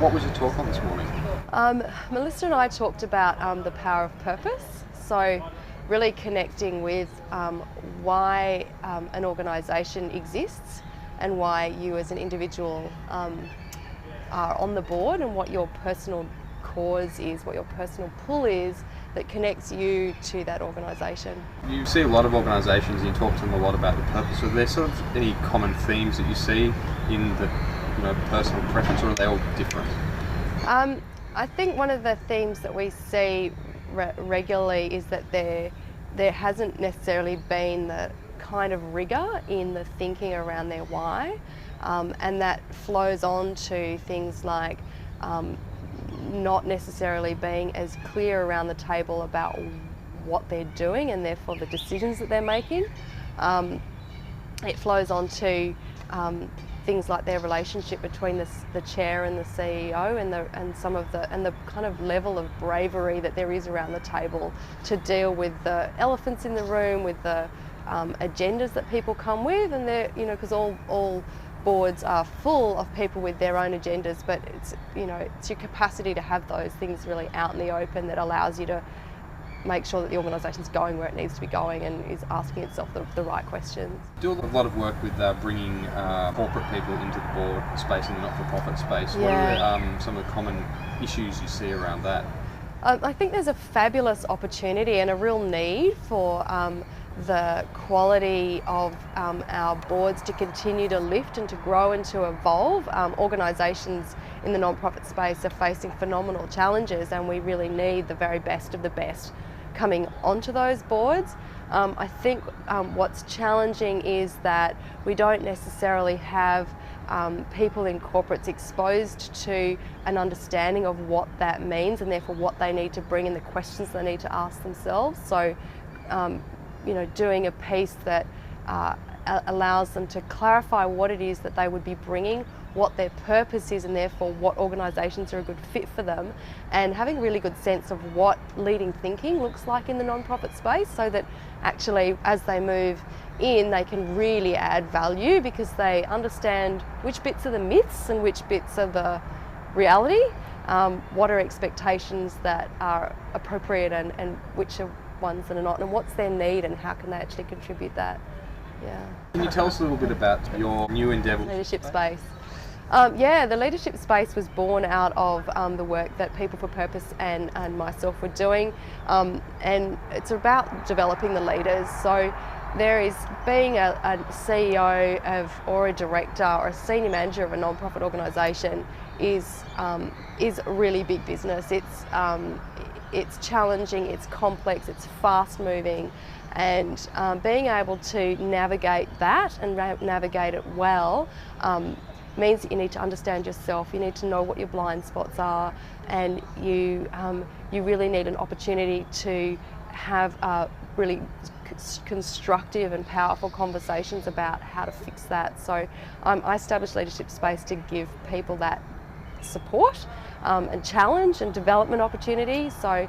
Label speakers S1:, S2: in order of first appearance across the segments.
S1: What was your talk on this morning?
S2: Melissa and I talked about the power of purpose. So really connecting with why an organisation exists and why you as an individual are on the board, and what your personal cause is, what your personal pull is that connects you to that organisation.
S1: You see a lot of organisations and you talk to them a lot about the purpose. Are there sort of any common themes that you see in the personal preference, or are they all different?
S2: I think one of the themes that we see regularly is that there hasn't necessarily been the kind of rigour in the thinking around their why, and that flows on to things like not necessarily being as clear around the table about what they're doing and therefore the decisions that they're making. It flows on to things like their relationship between the chair and the CEO, and the kind of level of bravery that there is around the table to deal with the elephants in the room, with the agendas that people come with, and because all boards are full of people with their own agendas, but it's your capacity to have those things really out in the open that allows you to make sure that the organisation's going where it needs to be going and is asking itself the right questions.
S1: Do a lot of work with bringing corporate people into the board space and the not-for-profit space.
S2: Yeah.
S1: What are some of the common issues you see around that?
S2: I think there's a fabulous opportunity and a real need for the quality of our boards to continue to lift and to grow and to evolve. Organisations in the non-profit space are facing phenomenal challenges, and we really need the very best of the best coming onto those boards. I think what's challenging is that we don't necessarily have people in corporates exposed to an understanding of what that means, and therefore what they need to bring and the questions they need to ask themselves. So doing a piece that allows them to clarify what it is that they would be bringing, what their purpose is, and therefore what organisations are a good fit for them, and having a really good sense of what leading thinking looks like in the non-profit space, so that actually as they move in they can really add value because they understand which bits are the myths and which bits are the reality, what are expectations that are appropriate and which are ones that are not, and what's their need and how can they actually contribute that. Yeah.
S1: Can you tell us a little bit about your new endeavour?
S2: Leadership space. The leadership space was born out of the work that People for Purpose and myself were doing, and it's about developing the leaders. So there is being a CEO or a director or a senior manager of a non-profit organisation is a really big business. It's challenging, it's complex, it's fast moving, and being able to navigate that and navigate it well means that you need to understand yourself, you need to know what your blind spots are, and you really need an opportunity to have really constructive and powerful conversations about how to fix that. So I established Leadership Space to give people that support and challenge and development opportunity. So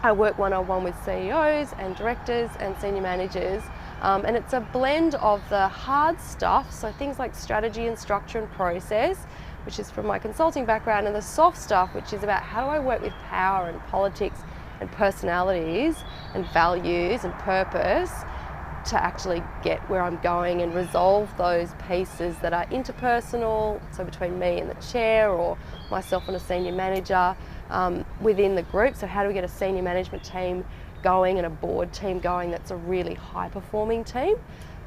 S2: I work one-on-one with CEOs and directors and senior managers, and it's a blend of the hard stuff, so things like strategy and structure and process, which is from my consulting background, and the soft stuff, which is about how do I work with power and politics and personalities and values and purpose to actually get where I'm going and resolve those pieces that are interpersonal, so between me and the chair or myself and a senior manager within the group. So how do we get a senior management team going and a board team going that's a really high performing team,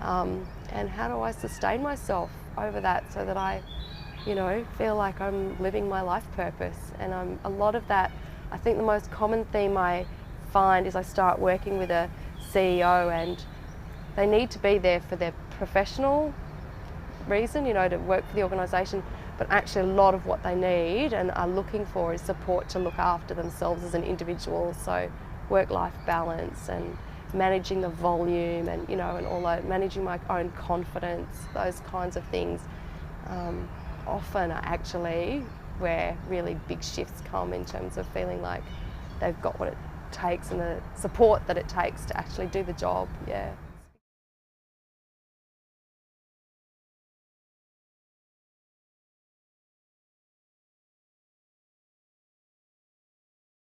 S2: and how do I sustain myself over that so that I feel like I'm living my life purpose. And a lot of that, I think the most common theme I find is I start working with a CEO and they need to be there for their professional reason, to work for the organisation, but actually a lot of what they need and are looking for is support to look after themselves as an individual. So work-life balance and managing the volume and and all that, managing my own confidence, those kinds of things often are actually where really big shifts come in terms of feeling like they've got what it takes and the support that it takes to actually do the job. Yeah.